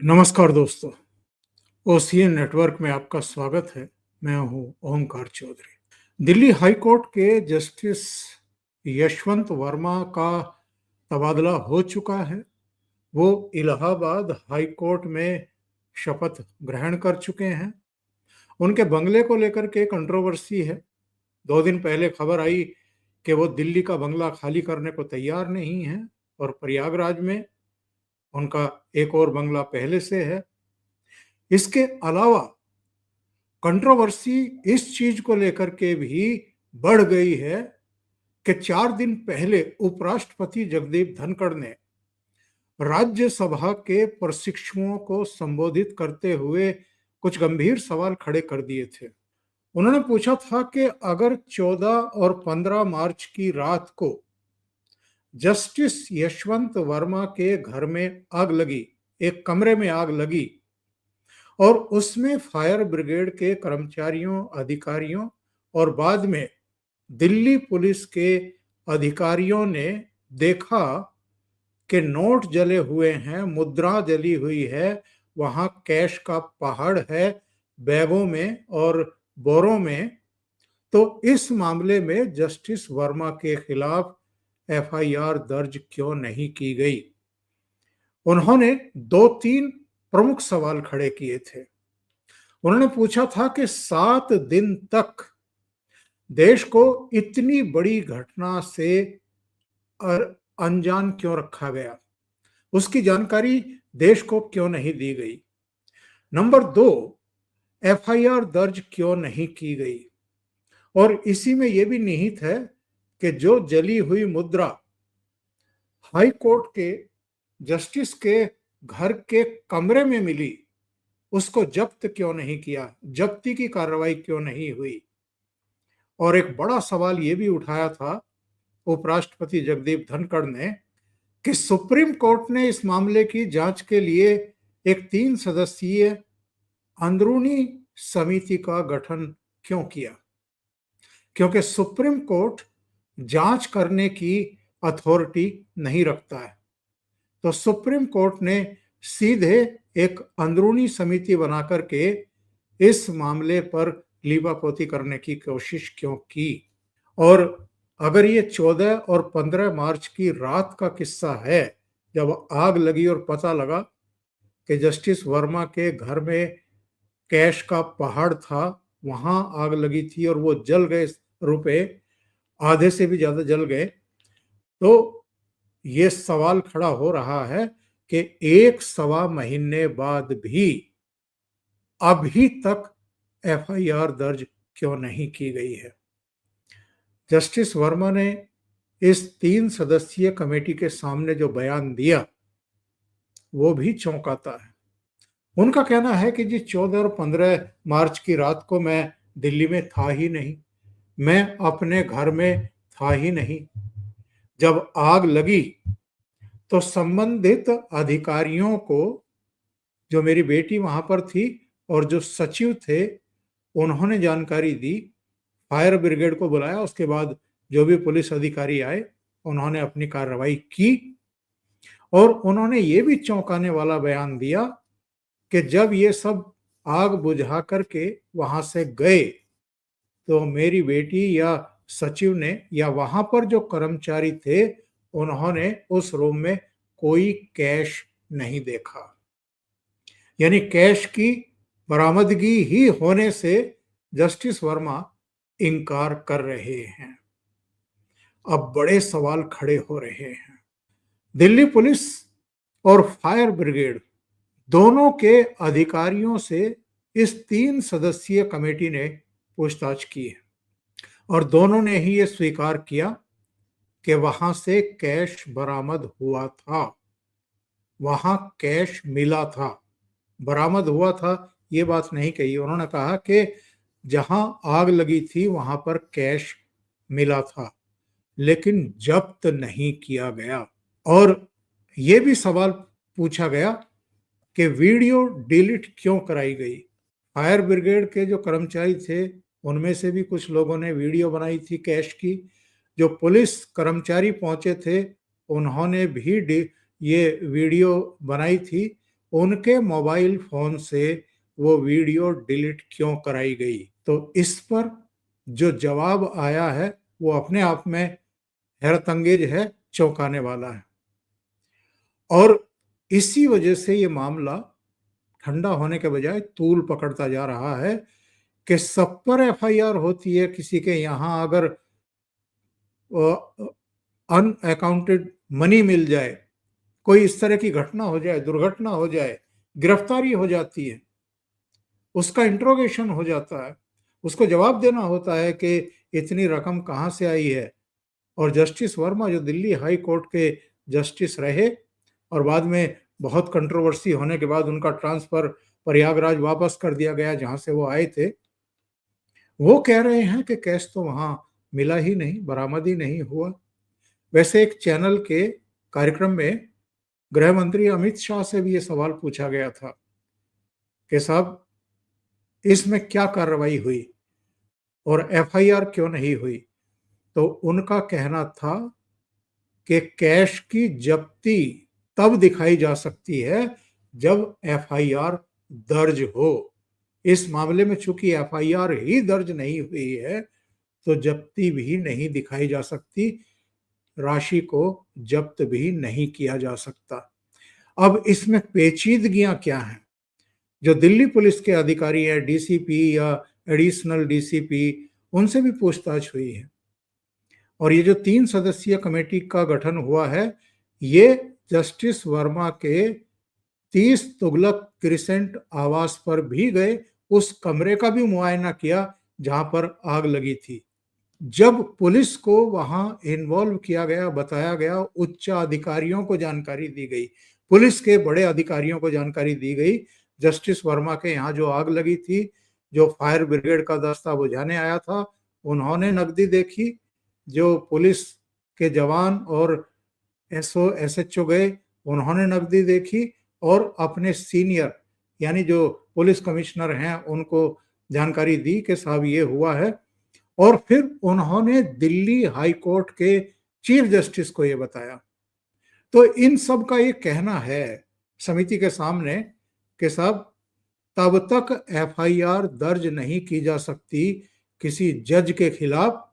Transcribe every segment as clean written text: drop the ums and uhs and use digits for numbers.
नमस्कार दोस्तों, OCN network में आपका स्वागत है। मैं हूं ओमकार चौधरी। दिल्ली हाई कोर्ट के जस्टिस यशवंत वर्मा का तबादला हो चुका है। वो इलाहाबाद हाई कोर्ट में शपथ ग्रहण कर चुके हैं। उनके बंगले को लेकर के कंट्रोवर्सी है। 2 दिन पहले खबर आई कि वो दिल्ली का बंगला खाली करने को तैयार नहीं है और प्रयागराज में उनका एक और बंगला पहले से है। इसके अलावा कंट्रोवर्सी इस चीज को लेकर के भी बढ़ गई है कि 4 दिन पहले उपराष्ट्रपति जगदीप धनखड़ ने राज्यसभा के प्रशिक्षुओं को संबोधित करते हुए कुछ गंभीर सवाल खड़े कर दिए थे। उन्होंने पूछा था कि अगर 14 और 15 मार्च की रात को जस्टिस यशवंत वर्मा के घर में आग लगी, एक कमरे में आग लगी और उसमें फायर ब्रिगेड के कर्मचारियों, अधिकारियों और बाद में दिल्ली पुलिस के अधिकारियों ने देखा कि नोट जले हुए हैं, मुद्रा जली हुई है, वहां कैश का पहाड़ है बैगों में और बोरों में, तो इस मामले में जस्टिस वर्मा के खिलाफ एफआईआर दर्ज क्यों नहीं की गई। उन्होंने 2-3 प्रमुख सवाल खड़े किए थे। उन्होंने पूछा था कि 7 दिन तक देश को इतनी बड़ी घटना से अनजान क्यों रखा गया, उसकी जानकारी देश को क्यों नहीं दी गई। नंबर 2, एफआईआर दर्ज क्यों नहीं की गई। और इसी में यह भी निहित है कि जो जली हुई मुद्रा हाई कोर्ट के जस्टिस के घर के कमरे में मिली, उसको जब्त क्यों नहीं किया, जब्ती की कार्रवाई क्यों नहीं हुई। और एक बड़ा सवाल यह भी उठाया था उपराष्ट्रपति जगदीप धनखड़ ने कि सुप्रीम कोर्ट ने इस मामले की जांच के लिए एक 3 सदस्यीय अंदरूनी समिति का गठन क्यों किया, क्योंकि सुप्रीम कोर्ट जांच करने की अथॉरिटी नहीं रखता है। तो सुप्रीम कोर्ट ने सीधे एक अंदरूनी समिति बनाकर के इस मामले पर लीपापोती करने की कोशिश क्यों की। और अगर ये 14 और 15 मार्च की रात का किस्सा है, जब आग लगी और पता लगा कि जस्टिस वर्मा के घर में कैश का पहाड़ था, वहां आग लगी थी और वो जल गए, रुपए आधे से भी ज्यादा जल गए, तो ये सवाल खड़ा हो रहा है कि 1 सवा महीने बाद भी अभी तक एफआईआर दर्ज क्यों नहीं की गई है। जस्टिस वर्मा ने इस 3 सदस्यीय कमेटी के सामने जो बयान दिया वो भी चौंकाता है। उनका कहना है कि जी 14 और 15 मार्च की रात को मैं दिल्ली में था ही नहीं, मैं अपने घर में था ही नहीं। जब आग लगी तो संबंधित अधिकारियों को, जो मेरी बेटी वहां पर थी और जो सचिव थे, उन्होंने जानकारी दी, फायर ब्रिगेड को बुलाया, उसके बाद जो भी पुलिस अधिकारी आए उन्होंने अपनी कार्रवाई की और उन्होंने ये भी चौंकाने वाला बयान दिया कि जब ये सब आग बुझा करके वहां से गए तो मेरी बेटी या सचिव ने या वहां पर जो कर्मचारी थे उन्होंने उस रूम में कोई कैश नहीं देखा। यानी कैश की बरामदगी ही होने से जस्टिस वर्मा इनकार कर रहे हैं। अब बड़े सवाल खड़े हो रहे हैं। दिल्ली पुलिस और फायर ब्रिगेड दोनों के अधिकारियों से इस 3 सदस्यीय कमेटी ने पूछताछ की है और दोनों ने ही ये स्वीकार किया कि वहां से कैश बरामद हुआ था, वहां कैश मिला था, बरामद हुआ था ये बात नहीं कही। उन्होंने कहा कि जहां आग लगी थी वहां पर कैश मिला था लेकिन जब्त नहीं किया गया। और ये भी सवाल पूछा गया कि वीडियो डिलीट क्यों कराई गई। फायर ब्रिगेड के जो कर्मचारी थे उनमें से भी कुछ लोगों ने वीडियो बनाई थी कैश की। जो पुलिस कर्मचारी पहुंचे थे उन्होंने भी ये वीडियो बनाई थी। उनके मोबाइल फोन से वो वीडियो डिलीट क्यों कराई गई। तो इस पर जो जवाब आया है वो अपने आप में हैरतअंगेज है, चौंकाने वाला है। और इसी वजह से ये मामला ठंडा होने के बजाय तूल पकड़ता जा रहा है कि सब पर एफआईआर होती है। किसी के यहाँ अगर अनअकाउंटेड मनी मिल जाए, कोई इस तरह की घटना हो जाए, दुर्घटना हो जाए, गिरफ्तारी हो जाती है, उसका इंट्रोगेशन हो जाता है, उसको जवाब देना होता है कि इतनी रकम कहाँ से आई है। और जस्टिस वर्मा जो दिल्ली हाई कोर्ट के जस्टिस रहे और बाद में बहुत कंट्रोवर्सी होने के बाद उनका ट्रांसफर प्रयागराज वापस कर दिया गया जहां से वो आए थे, वो कह रहे हैं कि कैश तो वहां मिला ही नहीं, बरामद ही नहीं हुआ। वैसे एक चैनल के कार्यक्रम में गृह मंत्री अमित शाह से भी ये सवाल पूछा गया था कि साहब इसमें क्या कार्रवाई हुई और एफआईआर क्यों नहीं हुई। तो उनका कहना था कि कैश की जब्ती तब दिखाई जा सकती है जब एफआईआर दर्ज हो। इस मामले में चूंकि एफआईआर ही दर्ज नहीं हुई है तो जब्ती भी नहीं दिखाई जा सकती, राशि को जब्त भी नहीं किया जा सकता। अब इसमें पेचीदगियां क्या हैं? जो दिल्ली पुलिस के अधिकारी हैं, डीसीपी या एडिशनल डीसीपी, उनसे भी पूछताछ हुई है। और ये जो 3 सदस्यीय कमेटी का गठन हुआ है, ये जस्टिस वर्मा के 30 तुगलक क्रिसेंट आवास पर भी गए, उस कमरे का भी मुआयना किया जहां पर आग लगी थी। जब पुलिस को वहां इन्वॉल्व किया गया, बताया गया, उच्च अधिकारियों को जानकारी दी गई, पुलिस के बड़े अधिकारियों को जानकारी दी गई, जस्टिस वर्मा के यहाँ जो आग लगी थी, जो फायर ब्रिगेड का दस्ता बुझाने आया था, उन्होंने नकदी देखी, जो पुलिस के जवान और एसएचओ गए, उन्होंने नकदी देखी और अपने सीनियर यानी जो पुलिस कमिश्नर हैं उनको जानकारी दी कि साहब ये हुआ है। और फिर उन्होंने दिल्ली हाई कोर्ट के चीफ जस्टिस को ये बताया। तो इन सब का ये कहना है समिति के सामने कि साहब तब तक एफआईआर दर्ज नहीं की जा सकती किसी जज के खिलाफ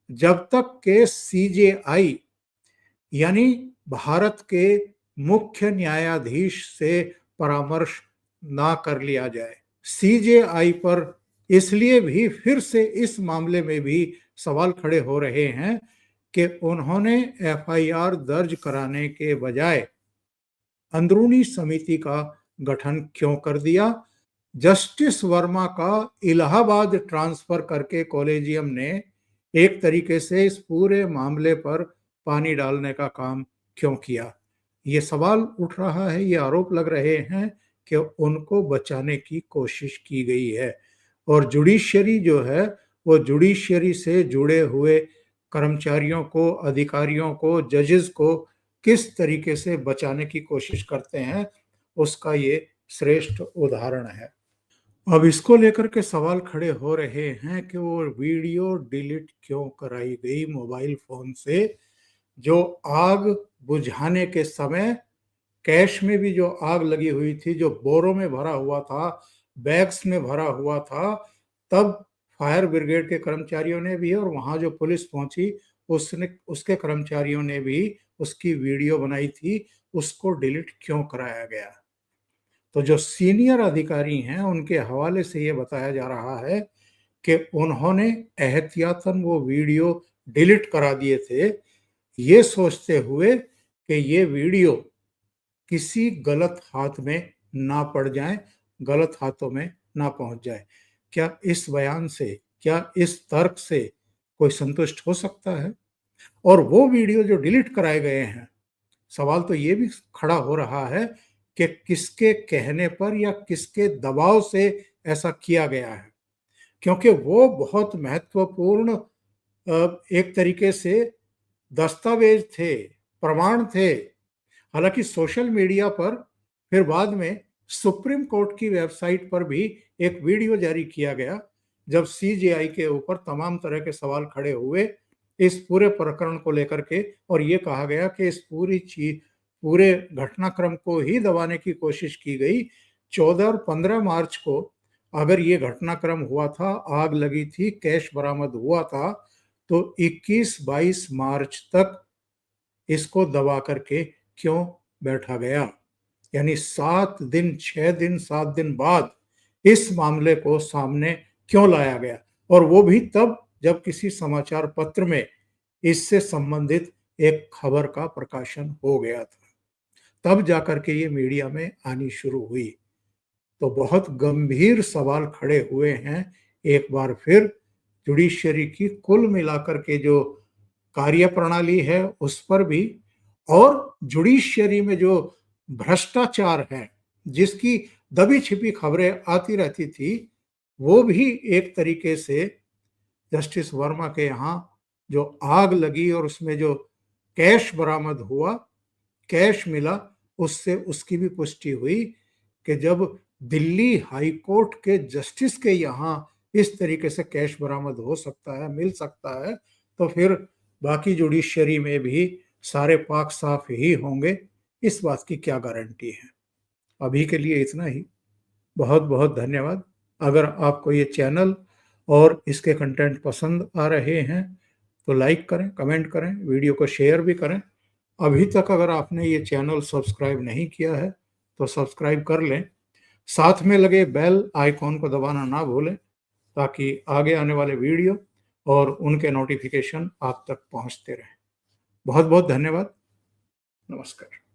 जब तक के सीजेआई यानी भारत के मुख्य न्यायाधीश से परामर्श ना कर लिया जाए। सीजेआई पर इसलिए भी फिर से इस मामले में भी सवाल खड़े हो रहे हैं कि उन्होंने एफआईआर दर्ज कराने के बजाय अंदरूनी समिति का गठन क्यों कर दिया। जस्टिस वर्मा का इलाहाबाद ट्रांसफर करके कॉलेजियम ने एक तरीके से इस पूरे मामले पर पानी डालने का काम क्यों किया। ये सवाल उठ रहा है, ये आरोप लग रहे हैं कि उनको बचाने की कोशिश की गई है। और जुडिशरी जो है वो जुडिशरी से जुड़े हुए कर्मचारियों को, अधिकारियों को, जजेस को किस तरीके से बचाने की कोशिश करते हैं, उसका ये श्रेष्ठ उदाहरण है। अब इसको लेकर के सवाल खड़े हो रहे हैं कि वो वीडियो डिलीट क्यों कराई गई मोबाइल फोन से, जो आग बुझाने के समय कैश में भी जो आग लगी हुई थी, जो बोरों में भरा हुआ था, बैग्स में भरा हुआ था, तब फायर ब्रिगेड के कर्मचारियों ने भी और वहां जो पुलिस पहुंची उसके कर्मचारियों ने भी उसकी वीडियो बनाई थी, उसको डिलीट क्यों कराया गया। तो जो सीनियर अधिकारी हैं उनके हवाले से ये बताया जा रहा है कि उन्होंने एहतियातन वो वीडियो डिलीट करा दिए थे, ये सोचते हुए कि ये वीडियो किसी गलत हाथ में ना पड़ जाए, गलत हाथों में ना पहुंच जाए। क्या इस बयान से, क्या इस तर्क से कोई संतुष्ट हो सकता है? और वो वीडियो जो डिलीट कराए गए हैं, सवाल तो ये भी खड़ा हो रहा है कि किसके कहने पर या किसके दबाव से ऐसा किया गया है, क्योंकि वो बहुत महत्वपूर्ण एक तरीके से दस्तावेज थे, प्रमाण थे। हालांकि सोशल मीडिया पर फिर बाद में सुप्रीम कोर्ट की वेबसाइट पर भी एक वीडियो जारी किया गया जब सीजेआई के ऊपर तमाम तरह के सवाल खड़े हुए इस पूरे प्रकरण को लेकर के, और ये कहा गया कि इस पूरी पूरे घटनाक्रम को ही दबाने की कोशिश की गई। 14 और 15 मार्च को अगर ये घटनाक्रम हुआ था, आग लगी थी, कैश बरामद हुआ था, तो 21-22 मार्च तक इसको दबा करके क्यों बैठा गया? यानी 7 दिन, 6 दिन, 7 दिन बाद इस मामले को सामने क्यों लाया गया? और वो भी तब जब किसी समाचार पत्र में इससे संबंधित एक खबर का प्रकाशन हो गया था। तब जाकर के ये मीडिया में आनी शुरू हुई। तो बहुत गंभीर सवाल खड़े हुए हैं एक बार फिर जुडिशरी की कुल मिलाकर के जो कार्यप्रणाली है उस पर भी, और जुडिशरी में जो भ्रष्टाचार है, जिसकी दबी छिपी खबरें आती रहती थी, वो भी एक तरीके से जस्टिस वर्मा के यहाँ जो आग लगी और उसमें जो कैश बरामद हुआ, कैश मिला, उससे उसकी भी पुष्टि हुई कि जब दिल्ली हाई कोर्ट के जस्टिस के यहाँ इस तरीके से कैश बरामद हो सकता है, मिल सकता है, तो फिर बाकी जुडिशरी में भी सारे पाक साफ ही होंगे, इस बात की क्या गारंटी है। अभी के लिए इतना ही। बहुत बहुत धन्यवाद। अगर आपको ये चैनल और इसके कंटेंट पसंद आ रहे हैं तो लाइक करें, कमेंट करें, वीडियो को शेयर भी करें। अभी तक अगर आपने ये चैनल सब्सक्राइब नहीं किया है तो सब्सक्राइब कर लें। साथ में लगे बेल आइकॉन को दबाना ना भूलें ताकि आगे आने वाले वीडियो और उनके नोटिफिकेशन आप तक पहुंचते रहें। बहुत बहुत धन्यवाद। नमस्कार।